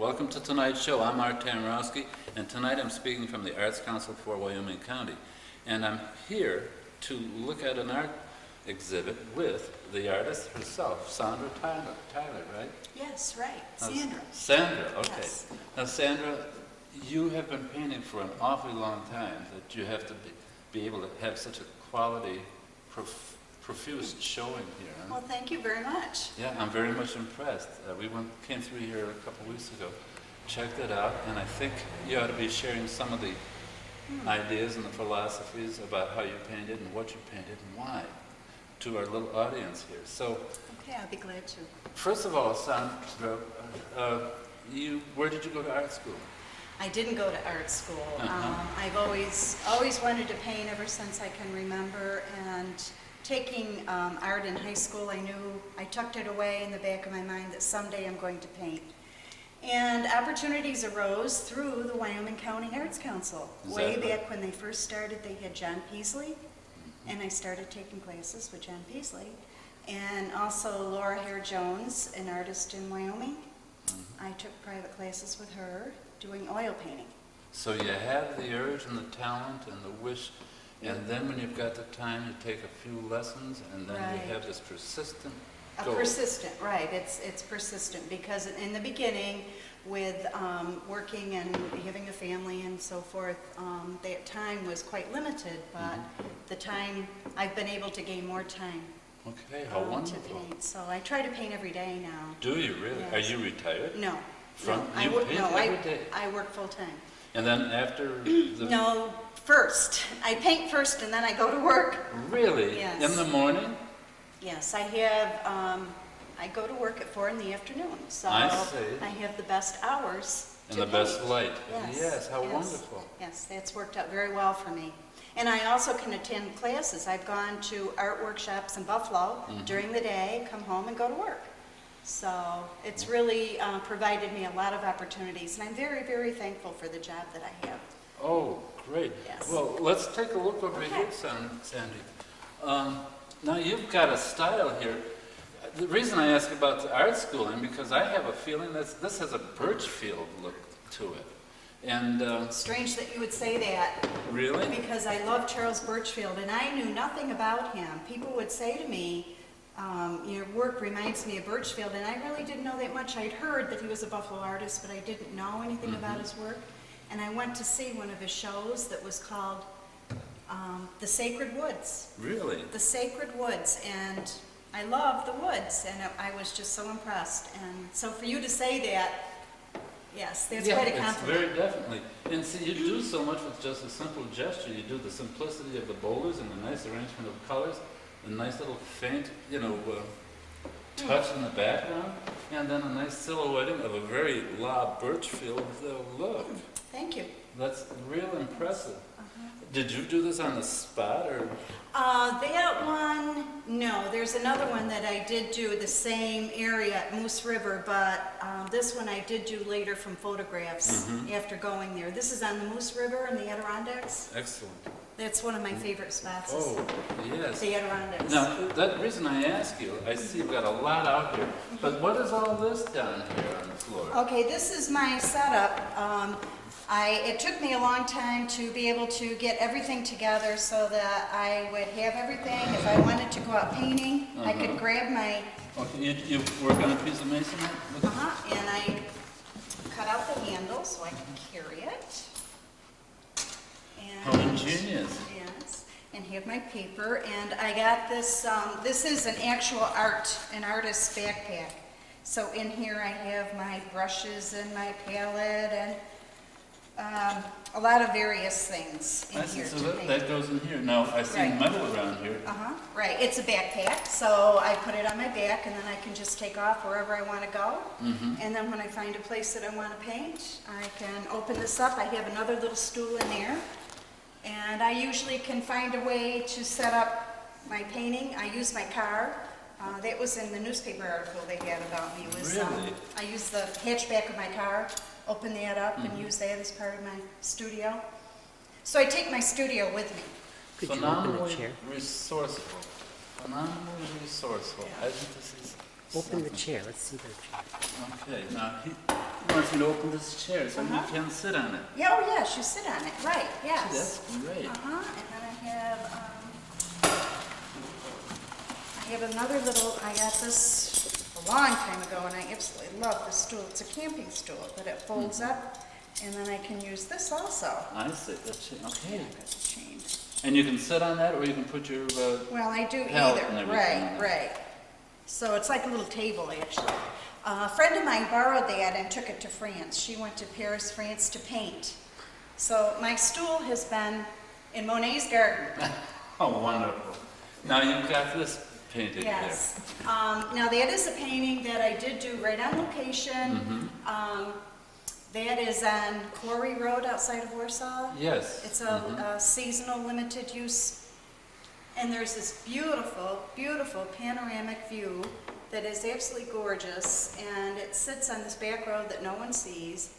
Welcome to tonight's show. I'm Art Tamrowski, and tonight I'm speaking from the Arts Council for Wyoming County. And I'm here to look at an art exhibit with the artist herself, Sandra Tyler, right? Yes, right. Sandra. Sandra, okay. Yes. Now, Sandra, you have been painting for an awfully long time, that you have to be able to have such a quality, profuse showing here. Huh? Well, thank you very much. Yeah, I'm very much impressed. We came through here a couple weeks ago, checked it out, and I think you ought to be sharing some of the ideas and the philosophies about how you painted and what you painted and why to our little audience here. So, Okay, I'll be glad to. first of all, Sandra, where did you go to art school? I didn't go to art school. I've always wanted to paint ever since I can remember, and taking art in high school, I tucked it away in the back of my mind that someday I'm going to paint. And opportunities arose through the Wyoming County Arts Council. Way back when they first started, they had John Peasley, and I started taking classes with John Peasley. And also Laura Hare-Jones, an artist in Wyoming. I took private classes with her doing oil painting. So you have the urge and the talent and the wish, and then when you've got the time, you take a few lessons, and then you have this persistent goal. Persistent, right. It's persistent, because in the beginning, with working and having a family and so forth, that time was quite limited, but the time, I've been able to gain more time. Okay, how wonderful. To paint. So I try to paint every day now. Do you really? Yes. Are you retired? No. I work full time. And then after No, first. I paint first and then I go to work. Really? Yes. In the morning? Yes, I have, I go to work at 4 in the afternoon. So I see. I have the best hours And to the best paint. light. Yes. How wonderful. Yes, that's worked out very well for me. And I also can attend classes. I've gone to art workshops in Buffalo during the day, come home and go to work. So it's really provided me a lot of opportunities, and I'm very, very thankful for the job that I have. Oh, great. Yes. Well, let's take a look over here, Sandy. Now you've got a style here. The reason I ask about the art schooling, because I have a feeling that this has a Birchfield look to it. And Strange that you would say that. Really? Because I love Charles Birchfield, and I knew nothing about him. People would say to me, your work reminds me of Birchfield, and I really didn't know that much. I'd heard that he was a Buffalo artist, but I didn't know anything about his work. And I went to see one of his shows that was called The Sacred Woods. Really? The Sacred Woods, and I love the woods, and I was just so impressed. And so for you to say that, yes, that's quite a compliment. It's very definitely. And see, you do so much with just a simple gesture. You do the simplicity of the boulders and the nice arrangement of colors, the nice little faint, touch in the background, and then a nice silhouetting of a very La Birchfield look. Thank you. That's real impressive. Did you do this on the spot, or? That one, no. There's another one that I did do the same area at Moose River, but this one I did do later from photographs after going there. This is on the Moose River in the Adirondacks. Excellent. That's one of my favorite spots. Oh, yes. The Adirondacks. Now, that reason I ask you, I see you've got a lot out here, but what is all this down here on the floor? Okay, this is my setup. It took me a long time to be able to get everything together so that I would have everything. If I wanted to go out painting, I could grab my... Okay, you work on a piece of masonry? And I cut out the handle so I can carry it. How ingenious. Yes, and have my paper. And I got this, this is an actual an artist's backpack. So in here I have my brushes and my palette and a lot of various things in here. So that goes in here. Now, I see metal around here. Right, it's a backpack, so I put it on my back and then I can just take off wherever I want to go. And then when I find a place that I want to paint, I can open this up. I have another little stool in there. And I usually can find a way to set up my painting. I use my car. That was in the newspaper article they had about me. Really? I use the hatchback of my car, open that up, and use that as part of my studio. So I take my studio with me. Could you open the chair? Resourceful. Phenomenally resourceful. Yeah. I think this is Open the chair, let's see the chair. Okay, now he wants me to open this chair so you can sit on it. Yeah, oh yes, you sit on it, right, yes. That's great. And then I have another little, I got this a long time ago, and I absolutely love this stool. It's a camping stool, but it folds up, and then I can use this also. I see, that's it, okay. Yeah, I got the chain. And you can sit on that, or you can put your, Well, I do Help and either, everything right, on it. right. So it's like a little table, actually. A friend of mine borrowed that and took it to France. She went to Paris, France to paint. So my stool has been in Monet's garden. oh, wonderful. Now you've got this painted Yes. Now that is a painting that I did do right on location. That is on Quarry Road outside of Warsaw. here. Yes. It's a seasonal limited use. And there's this beautiful, beautiful panoramic view that is absolutely gorgeous. And it sits on this back road that no one sees.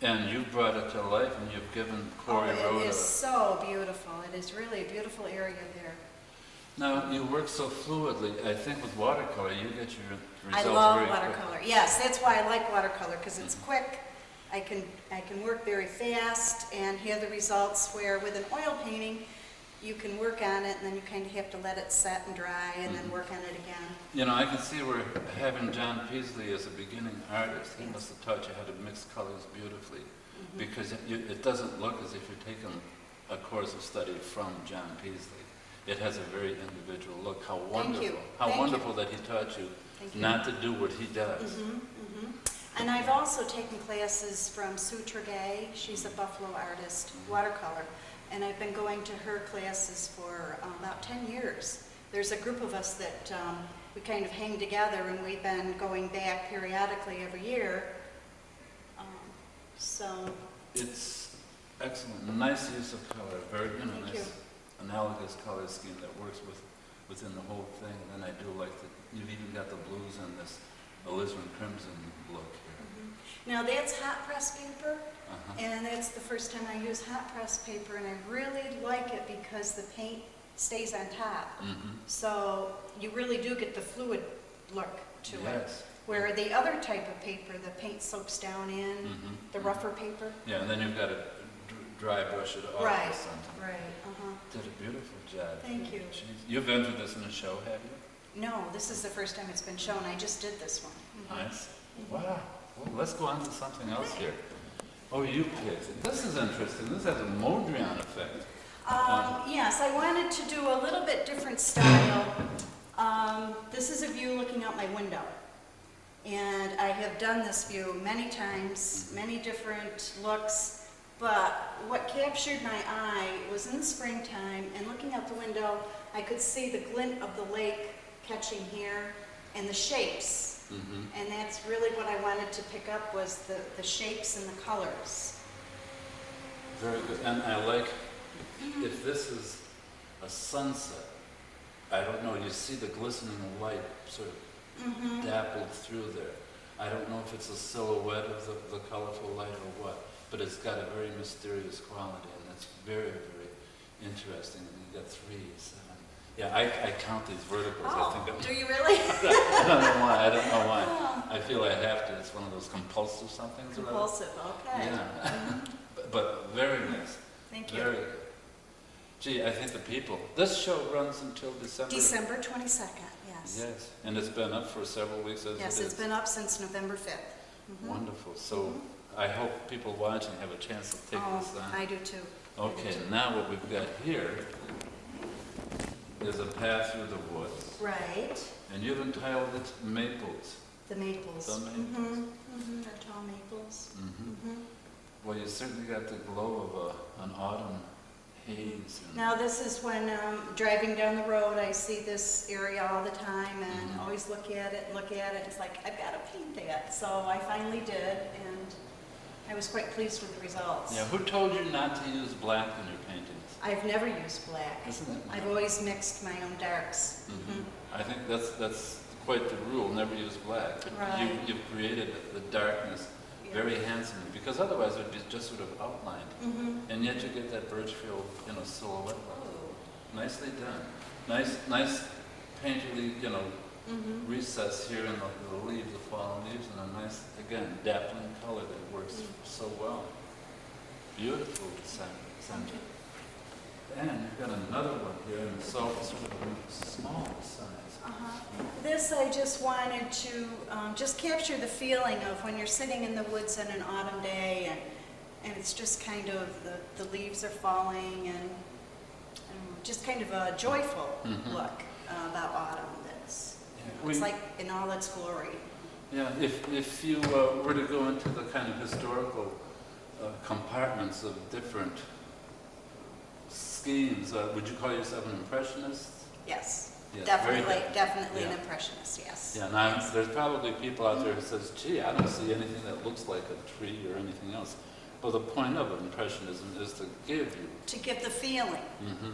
And you brought it to life, and you've given Quarry Road It is so beautiful. It is really a beautiful area there. Now, you work so fluidly. I think with watercolor, you get your I results love very watercolor. Yes, that's why I like watercolor, because it's quick. I can work very fast and have the results where with an oil painting, you can work on it and then you kind of have to let it set and dry and then work on it again. You know, I can see we're having John Peasley as a beginning artist. He must have taught you how to mix colors beautifully, because it doesn't look as if you're taking a course of study from John Peasley. It has a very individual look. How wonderful! How Thank wonderful that he taught you not to do what he does. And I've also taken classes from Sue Tregay. She's a Buffalo artist, watercolor. And I've been going to her classes for about 10 years. There's a group of us that we kind of hang together, and we've been going back periodically every year. So It's excellent. Nice use of color. Very, Thank nice you. analogous color scheme that works within the whole thing. And then I do like that you've even got the blues and this alizarin crimson look here. now that's hot press paper, and that's the first time I use hot press paper, and I really like it because the paint stays on top. So you really do get the fluid look to it. Yes. Where the other type of paper, the paint soaks down in, the rougher paper. Yeah, and then you've got to dry brush it off Right, or something. right, Did a beautiful job. Thank you. Jeez. You've entered this in a show, have you? No, this is the first time it's been shown. I just did this one. Nice. Wow. Well, let's go on to something else here. Oh, you picked. This is interesting. This has a Mondrian effect. Yes, I wanted to do a little bit different style. This is a view looking out my window. And I have done this view many times, many different looks, but what captured my eye was in the springtime, and looking out the window, I could see the glint of the lake catching here and the shapes. And that's really what I wanted to pick up, was the shapes and the colors. Very good. And I like, if this is a sunset, I don't know, you see the glistening light sort of dappled through there. I don't know if it's a silhouette of the colorful light or what, but it's got a very mysterious quality, and it's very, very interesting. And you got 3, 7. Yeah, I count these verticals. I think Do you really? I don't know why. I don't know why. I feel I have to. It's one of those compulsive somethings. or other. Compulsive, okay. Yeah. But very nice. Thank you. Very good. Gee, I think the people. This show runs until December. December 22nd, yes. Yes, and it's been up for several weeks as Yes, it is. it's been up since November 5th. Wonderful. So I hope people watching have a chance to take this on. I do too. Okay, now what we've got here is a path through the woods. Right. And you've entitled it Maples. The maples. The maples. The tall maples. Well, you certainly got the glow of an autumn haze. And Now this is when driving down the road, I see this area all the time and always look at it. It's like, I've got to paint that. So I finally did, and I was quite pleased with the results. yeah, who told you not to use black in your paintings? I've never used black. Isn't it? I've always mixed my own darks. I think that's quite the rule. Never use black. Right. You've created the darkness very handsomely, because otherwise it would be just sort of outlined, and yet you get that Birchfield, silhouette. Oh. Nicely done. Nice painterly, Mhm. recess here in the leaves, the fallen leaves, and a nice, again, dappling color that works so well. Beautiful, Sandra. And you've got another one here in the sort of a small size. This I just wanted to just capture the feeling of when you're sitting in the woods on an autumn day and it's just kind of the leaves are falling and just kind of a joyful look about autumn. That's it's like in all its glory. Yeah, if you were to go into the kind of historical compartments of different schemes, would you call yourself an impressionist? Yes. Yes, Definitely yeah. an impressionist, yes. Yeah, now there's probably people out there who says, gee, I don't see anything that looks like a tree or anything else. Well, the point of impressionism is to give you. To give the feeling.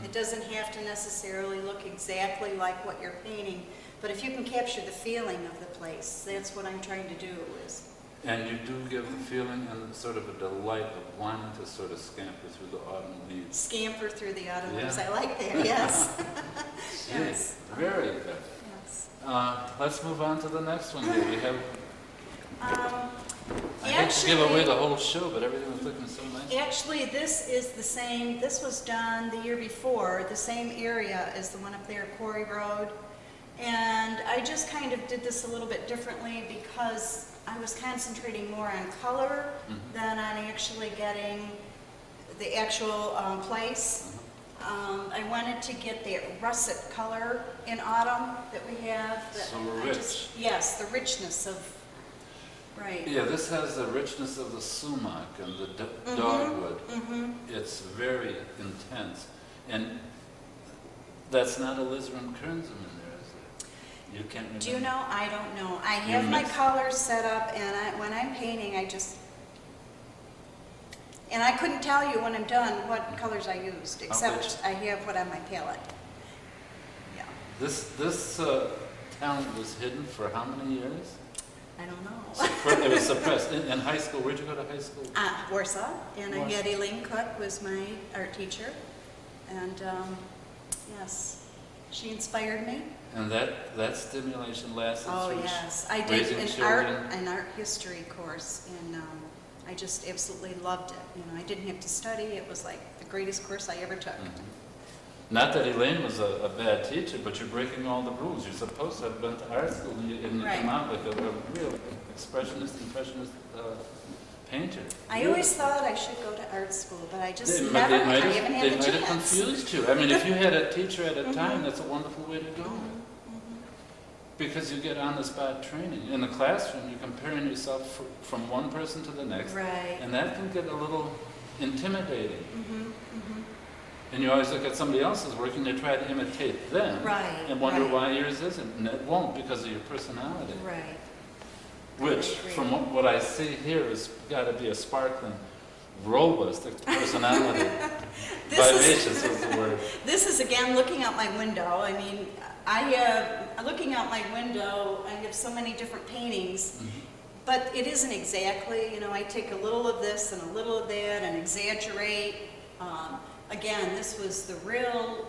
It doesn't have to necessarily look exactly like what you're painting, but if you can capture the feeling of the place, that's what I'm trying to do is. And you do give the feeling and sort of a delight of wanting to sort of scamper through the autumn leaves. Scamper through the autumn Yeah. leaves, I like that, yes. Yes. Very good. Yes. Let's move on to the next one here. We have, I hate to give Actually- away the whole show, but everything was looking so nice. Actually, this is the same, this was done the year before, the same area as the one up there, Quarry Road. And I just kind of did this a little bit differently because I was concentrating more on color than on actually getting the actual place. I wanted to get the russet color in autumn that we have. That So I rich. Yes, the richness of, right. Yeah, this has the richness of the sumac and the dogwood. It's very intense. And that's not alizarin crimson in there, is it? You can't remember. Do you know? I don't know. I have my colors set up, and when I'm painting, and I couldn't tell you when I'm done what colors I used, except I have what on my palette. Yeah. This talent was hidden for how many years? I don't know. It was suppressed. In high school, where'd you go to high school? Warsaw, and I Warsaw. had Elaine Cook was my art teacher, and yes, she inspired me. And that stimulation lasted Oh through yes, I did raising an art history course, and I just absolutely loved it. You know, I didn't have to study. It was like the greatest course I ever took. Not that Elaine was a bad teacher, but you're breaking all the rules. You're supposed to have been to art school, and you Right. come out like a real impressionist painter. I always thought I should go to art school, but I just They never, I might haven't had the have chance. confused you. I mean, if you had a teacher at a time, that's a wonderful way to go. Because you get on-the-spot training. In the classroom, you're comparing yourself from one person to the next. Right. And that can get a little intimidating. And you always look at somebody else's work and you try to imitate them. Right, And wonder right. why yours isn't. And it won't because of your personality. Right. Which, agree. from what I see here, has got to be a sparkling, robust personality. Vivacious is the word. This is again looking out my window. I mean, looking out my window, I have so many different paintings, but it isn't exactly, you know, I take a little of this and a little of that and exaggerate. Again, this was the real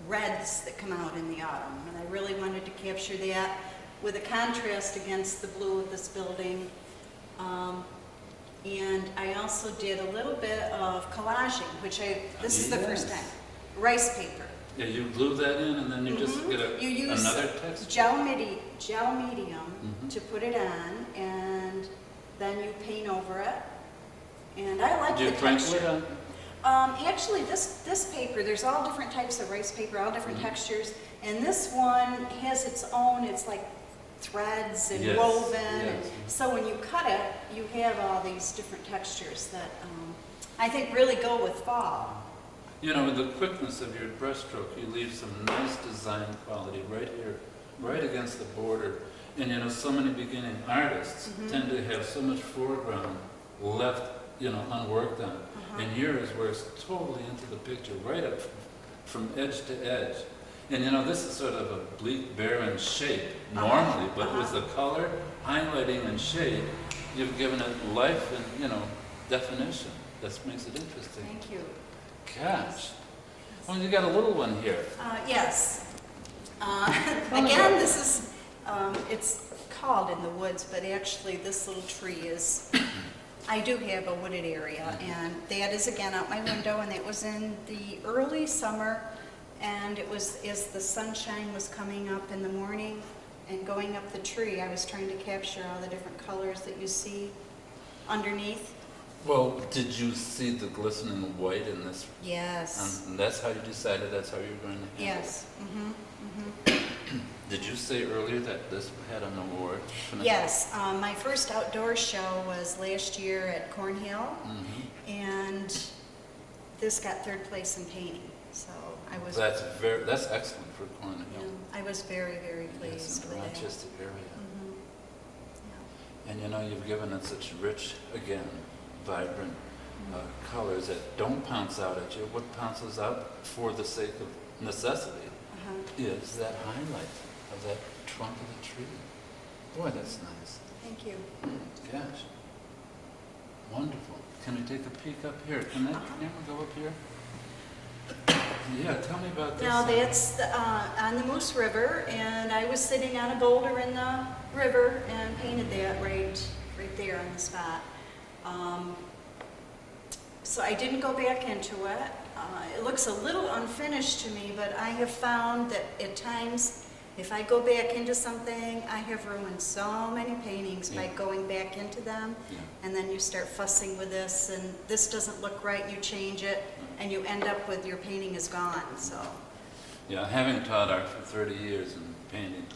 reds that come out in the autumn, and I really wanted to capture that with a contrast against the blue of this building. And I also did a little bit of collaging, which this is the first Yes. time. Rice paper. Yeah, you glue that in and then you just get You use another text. gel medium to put it on, and then you paint over it. And I like Do you the crinkle it texture. on? Actually, this paper, there's all different types of rice paper, all different textures, and this one has its own, it's like threads and Yes, woven. yes. And so when you cut it, you have all these different textures that I think really go with fall. You know, with the quickness of your brushstroke, you leave some nice design quality right here, right against the border. And you know, so many beginning artists tend to have so much foreground left, you know, unworked on. And yours works totally into the picture, right up from edge to edge. And you know, this is sort of a bleak, barren shape normally, but with the color, highlighting, and shade, you've given it life and, you know, definition. That makes it interesting. Thank you. Gosh. Well, you got a little one here. Yes. Again, this It's called In the Woods, but actually this little tree is, I do have a wooded area, and that is again out my window, and it was in the early summer, and it was as the sunshine was coming up in the morning and going up the tree, I was trying to capture all the different colors that you see underneath. Well, did you see the glistening white in this? Yes. And that's how you decided that's how you're going to handle Yes. it? Did you say earlier that this had an award? Yes. My first outdoor show was last year at Cornhill, and this got third place in painting. So I was. That's excellent for Cornhill. Yeah, I was very, very pleased Yes, in the with that. Rochester area. Yeah. And you know, you've given it such rich, again, vibrant colors that don't pounce out at you. What pounces out for the sake of necessity is that highlight of that trunk of the tree. Boy, that's nice. Thank you. Gosh. Wonderful. Can we take a peek up here? Can that camera go up here? Yeah, tell me about this. Now that's on the Moose River, and I was sitting on a boulder in the river and painted that right there on the spot. So I didn't go back into it. It looks a little unfinished to me, but I have found that at times, if I go back into something, I have ruined so many paintings by going back into them, and then you start fussing with this, and this doesn't look right, you change it, and you end up with your painting is gone, so. Yeah, having taught art for 30 years in painting,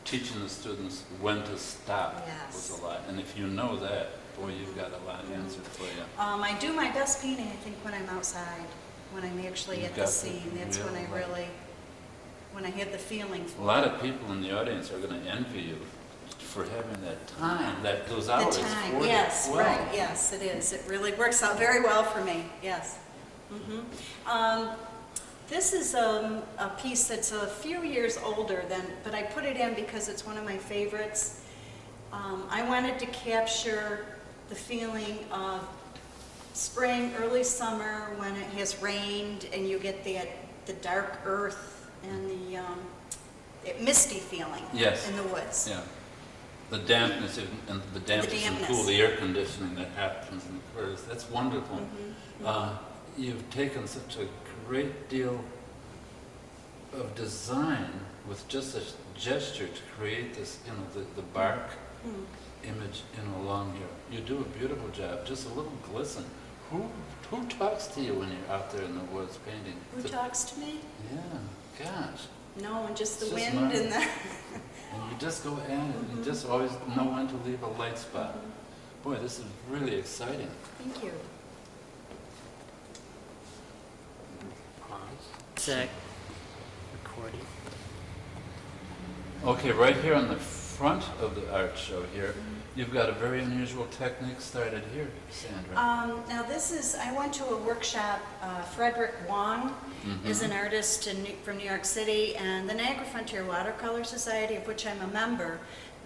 teaching the students when to stop was a lot. And if you know that, boy, you've got a lot answered for you. I do my best painting, I think, when I'm outside, when I'm actually at the scene. That's when I really, when I have the feeling for it. A lot of people in the audience are going to envy you for having that time, those hours. The time, for yes, it. Well, right, yes, it is. It really works out very well for me, yes. This is a piece that's a few years older than, but I put it in because it's one of my favorites. I wanted to capture the feeling of spring, early summer, when it has rained and you get the dark earth and the misty feeling in the woods. Yeah. The dampness and cool, the air conditioning that happens in the cars. That's wonderful. You've taken such a great deal of design with just a gesture to create this, the bark image along here. You do a beautiful job, just a little glisten. Who talks to you when you're out there in the woods painting? Who talks to me? Yeah, gosh. No, and just the It's just wind mine. and the... And you just go at it. You just always know when to leave a light spot. Boy, this is really exciting. Thank you. Sec. Recording. Okay, right here on the front of the art show here, you've got a very unusual technique started here, Sandra. Now this is, I went to a workshop, Frederick Wong is an artist from New York City, and the Niagara Frontier Watercolor Society, of which I'm a member,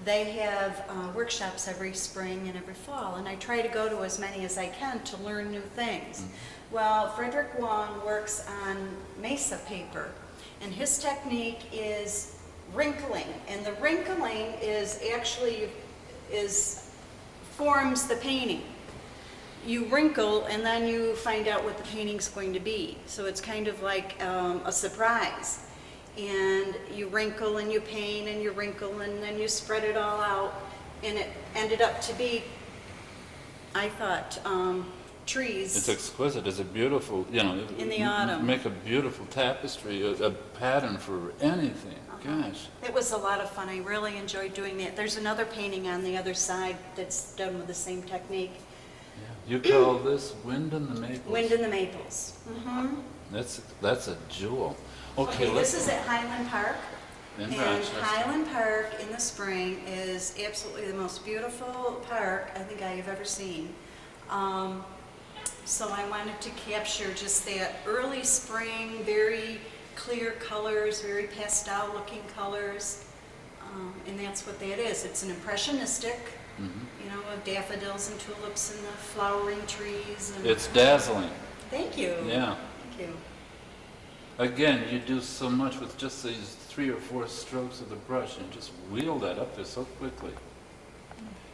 they have workshops every spring and every fall, and I try to go to as many as I can to learn new things. Well, Frederick Wong works on mesa paper, and his technique is wrinkling, and the wrinkling is actually forms the painting. You wrinkle and then you find out what the painting's going to be. So it's kind of like a surprise. And you wrinkle and you paint and you wrinkle and then you spread it all out, and it ended up to be, I thought, trees. It's exquisite. It's a beautiful, In the autumn. Make a beautiful tapestry, a pattern for anything. Gosh. It was a lot of fun. I really enjoyed doing that. There's another painting on the other side that's done with the same technique. Yeah. You call this Wind in the Maples? Wind in the Maples. That's a jewel. Okay, This is at Highland Park. In And Rochester. Highland Park in the spring is absolutely the most beautiful park I think I have ever seen. So I wanted to capture just that early spring, very clear colors, very pastel looking colors. And that's what that is. It's an impressionistic, of daffodils and tulips and the flowering trees. And It's dazzling. Thank you. Yeah. Thank you. Again, you do so much with just these 3 or 4 strokes of the brush, and you just wheel that up there so quickly.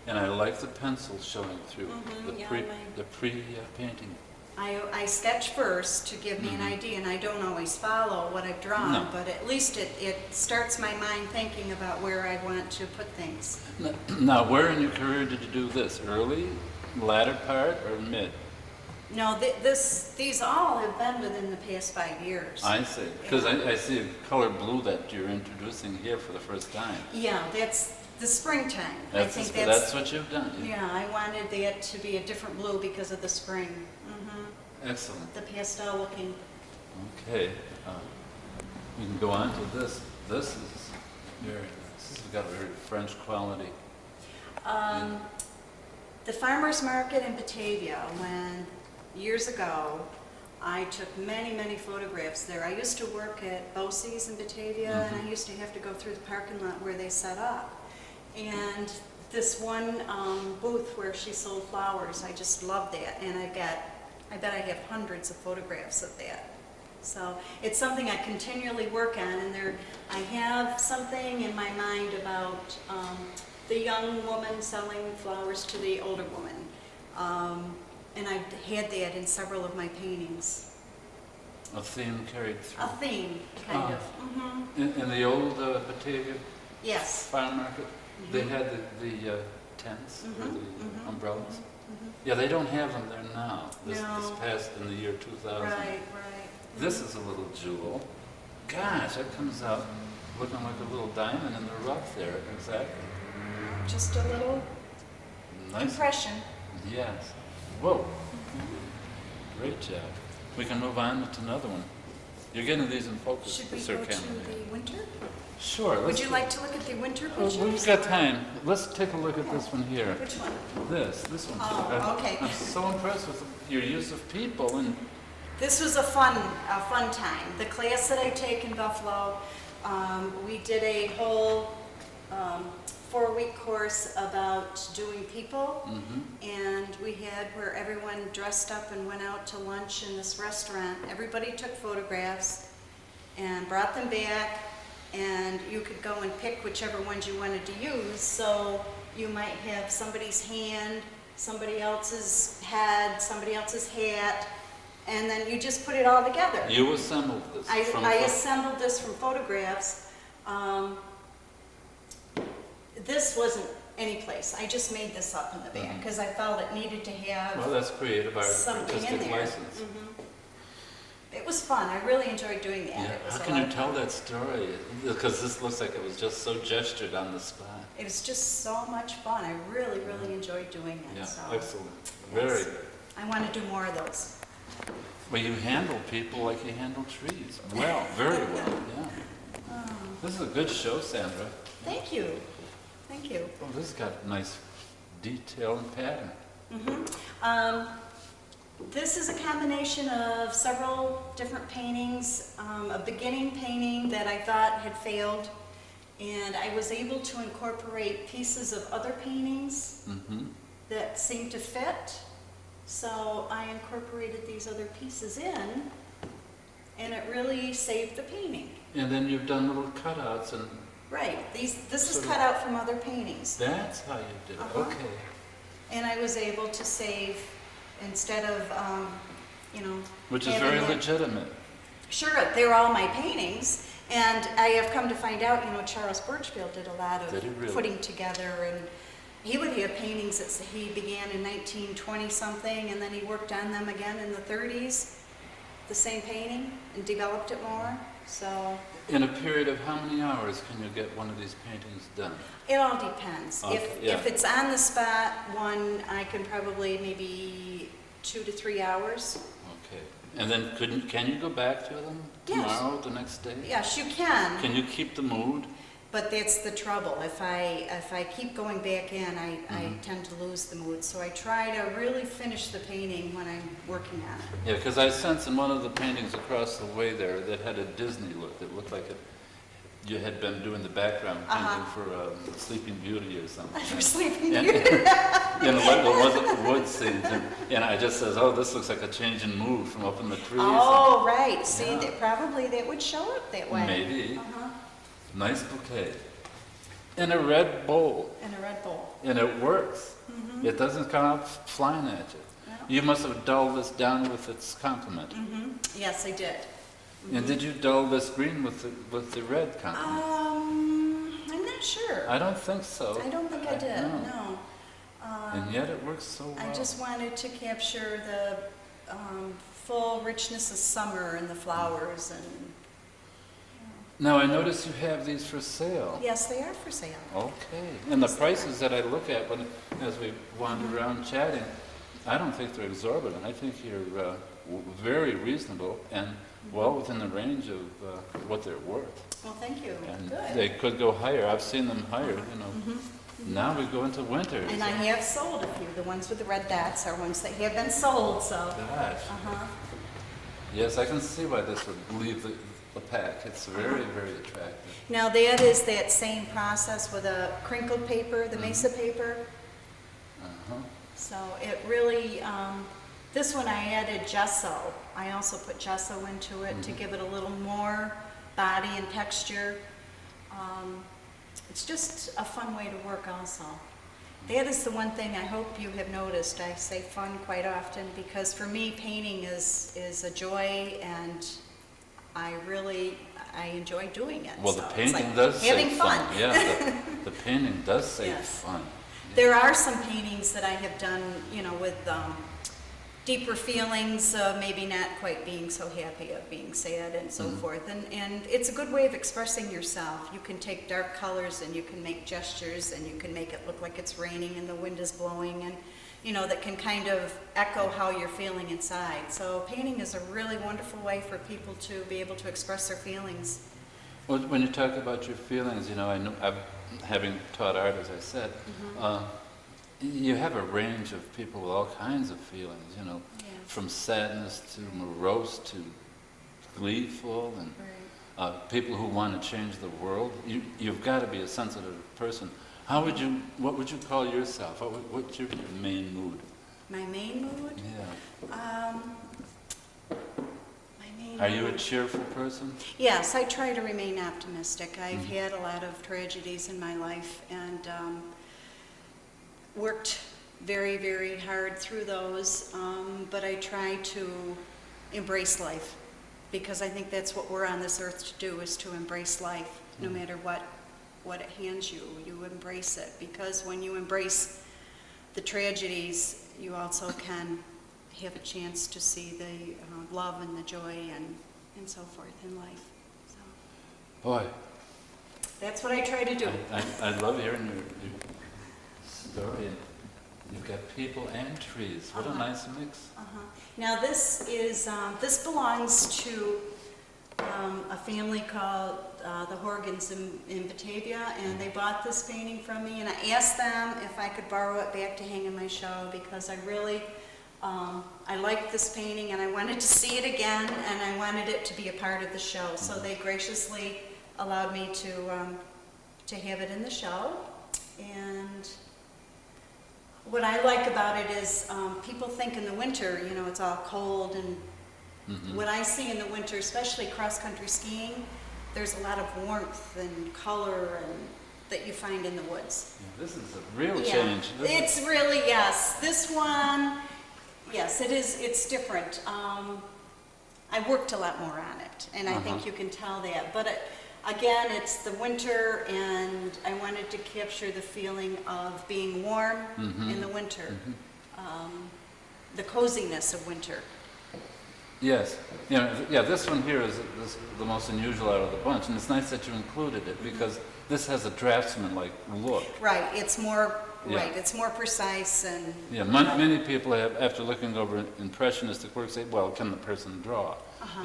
And I like the pencil showing through, yeah, the pre-painting. I sketch first to give me an idea, and I don't always follow what I've drawn, No. but at least it starts my mind thinking about where I want to put things. Now, where in your career did you do this? Early, latter part, or mid? No, these all have been within the past 5 years. I see, because I see a color blue that you're introducing here for the first time. Yeah, that's the springtime. I think That's what you've done. Yeah, I wanted that to be a different blue because of the spring. Excellent. The pastel looking. Okay, we can go on to this. This is very nice. This has got a very French quality. The farmer's market in Batavia, years ago, I took many, many photographs there. I used to work at Bosie's in Batavia, and I used to have to go through the parking lot where they set up. And this one booth where she sold flowers, I just loved that. And I bet I have hundreds of photographs of that. So it's something I continually work on, and I have something in my mind about the young woman selling flowers to the older woman. And I've had that in several of my paintings. A theme carried through. A theme, kind of. In the old Batavia Yes. farm market, they had the tents or the umbrellas. Yeah, they don't have them there now. This passed in the year 2000. Right. This is a little jewel. Gosh, that comes out looking like a little diamond in the rough there. Exactly. Just a little Nice. impression. Yes. Whoa. Great job. We can move on to another one. You're getting these in focus, Should we Sir go to Cameron. the winter? Sure. Would you like to look at the winter Oh, pictures? we've got time. Let's take a look at this one here. Which one? This one. Oh, okay. I'm so impressed with your use of people and This was a fun time. The class that I take in Buffalo, we did a whole 4-week course about doing people, and we had where everyone dressed up and went out to lunch in this restaurant. Everybody took photographs and brought them back, and you could go and pick whichever ones you wanted to use. So you might have somebody's hand, somebody else's head, somebody else's hat, and then you just put it all together. you assembled this. I assembled this from photographs. This wasn't any place. I just made this up in the back because I felt it needed to have Well, that's creative art, something in artistic there. license. It was fun. I really enjoyed doing that. Yeah. It was How a can lot you of tell fun. that story? Because this looks like it was just so gestured on the spot. It was just so much fun. I really, really enjoyed doing it. Yeah, So excellent. yes. Very good. I want to do more of those. Well, you handle people like you handle trees. Well, very well, yeah. This is a good show, Sandra. Thank you. Thank you. Oh, this has got nice detail and pattern. This is a combination of several different paintings, a beginning painting that I thought had failed, and I was able to incorporate pieces of other paintings that seemed to fit. So I incorporated these other pieces in, and it really saved the painting. And then you've done little cutouts, and Right, this is Sort of- cut out from other paintings. that's how you did it. Okay. And I was able to save, instead of, Which is having very it- legitimate. Sure, they're all my paintings, and I have come to find out, Charles Birchfield did a lot of Did he really? putting together, and he would have paintings that he began in 1920-something, and then he worked on them again in the 30s, the same painting, and developed it more, so In a period of how many hours can you get one of these paintings done? it all depends. Okay, yeah. If it's on the spot, I can probably maybe 2 to 3 hours. Okay. And then can you go back to them Yes. tomorrow, the next day? Yes, you can. Can you keep the mood? But that's the trouble. If I keep going back in, I tend to lose the mood. So I try to really finish the painting when I'm working on it. Yeah, because I sense in one of the paintings across the way there that had a Disney look. It looked like you had been doing the background painting for Sleeping Beauty or something. For Sleeping And- Beauty. You know, what was it, the wood scenes, and I just says, oh, this looks like a change in mood from up in the trees. Oh, right. See, Yeah. probably that would show up that way. Maybe. Uh-huh. Nice bouquet. In a red bowl, In a red bowl. and it works. Mm-hmm. It doesn't come out flying at you. No. You must have dulled this down with its complement. Mm-hmm. Yes, I did. And did you dull this green with the red complement? I'm not sure. I don't think so. I don't think I did, No. no. And yet it works so well. I just wanted to capture the full richness of summer and the flowers and, Now I notice you have these for sale. yes, they are for sale. Okay. And the prices that I look at as we wander around chatting, I don't think they're exorbitant. I think you're very reasonable and well within the range of what they're worth. Well, thank you. And Good. they could go higher. I've seen them higher, you know. Now we go into winter. And I have sold a few. The ones with the red dots are ones that have been sold, so. Gosh. Uh-huh. Yes, I can see why this would leave the pack. It's very, very attractive. Now that is that same process with a crinkled paper, the mesa paper. Uh-huh. So it really, this one I added gesso. I also put gesso into it to give it a little more body and texture. It's just a fun way to work also. That is the one thing I hope you have noticed. I say fun quite often because for me painting is a joy and I enjoy doing it. Well, So the it's painting like does say having fun. fun. Yeah, the painting does say Yes. fun. There are some paintings that I have done, you know, with deeper feelings, maybe not quite being so happy of being sad and so forth. And it's a good way of expressing yourself. You can take dark colors and you can make gestures and you can make it look like it's raining and the wind is blowing and, you know, that can kind of echo how you're feeling inside. So painting is a really wonderful way for people to be able to express their feelings. Well, when you talk about your feelings, you know, having taught art, as I said, you have a range of people with all kinds of feelings, you know, Yes. from sadness to morose to gleeful, and Right. people who want to change the world. You've got to be a sensitive person. What would you call yourself? What's your main mood? My main mood? Yeah. My main Are you a mood. cheerful person? Yes, I try to remain optimistic. I've had a lot of tragedies in my life and worked very, very hard through those, but I try to embrace life because I think that's what we're on this earth to do, is to embrace life. No matter what it hands you, you embrace it, because when you embrace the tragedies, you also can have a chance to see the love and the joy and so forth in life. So Boy, that's what I try to do. I love hearing your story. You've got people and trees. What a nice mix. Now this is this belongs to a family called the Horgans in Batavia, and they bought this painting from me, and I asked them if I could borrow it back to hang in my show because I really I liked this painting and I wanted to see it again and I wanted it to be a part of the show. So they graciously allowed me to have it in the show. And what I like about it is people think in the winter, you know, it's all cold, and what I see in the winter, especially cross-country skiing, there's a lot of warmth and color and that you find in the woods. Yeah, this is a real change. It's really, yes. This one, yes, it is. It's different. I worked a lot more on it, and I think you can tell that. But again, it's the winter, and I wanted to capture the feeling of being warm in the winter, the coziness of winter. Yes. Yeah, this one here is the most unusual out of the bunch, and it's nice that you included it because this has a draftsman-like look. Right. It's more Yeah. right. It's more precise and. Yeah, many people have, after looking over impressionistic work, say, well, can the person draw?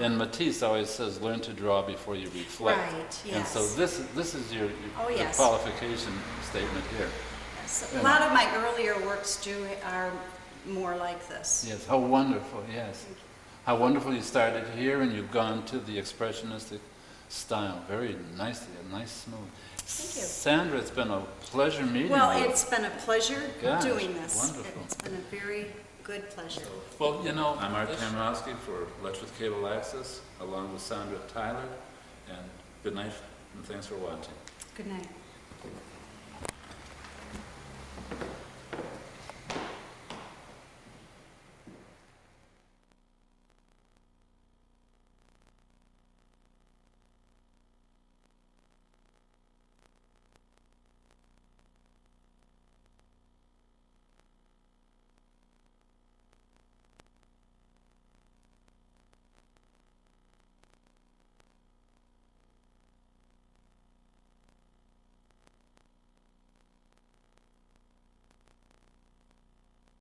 And Matisse always says, learn to draw before you reflect. Right, And so yes. this is your Oh, yes. qualification statement here. Yes, a lot of my earlier works are more like this. Yes, how wonderful, yes. How wonderful you started here and you've gone to the expressionistic style, very nicely, a nice smooth. Thank you. Sandra, it's been a pleasure meeting Well, you. it's been a pleasure Gosh, doing this. wonderful. It's been a very good pleasure. Well, you know, I'm Art Tamrowski for Electric Cable Access, along with Sandra Tyler, and good night, and thanks for watching. Good night.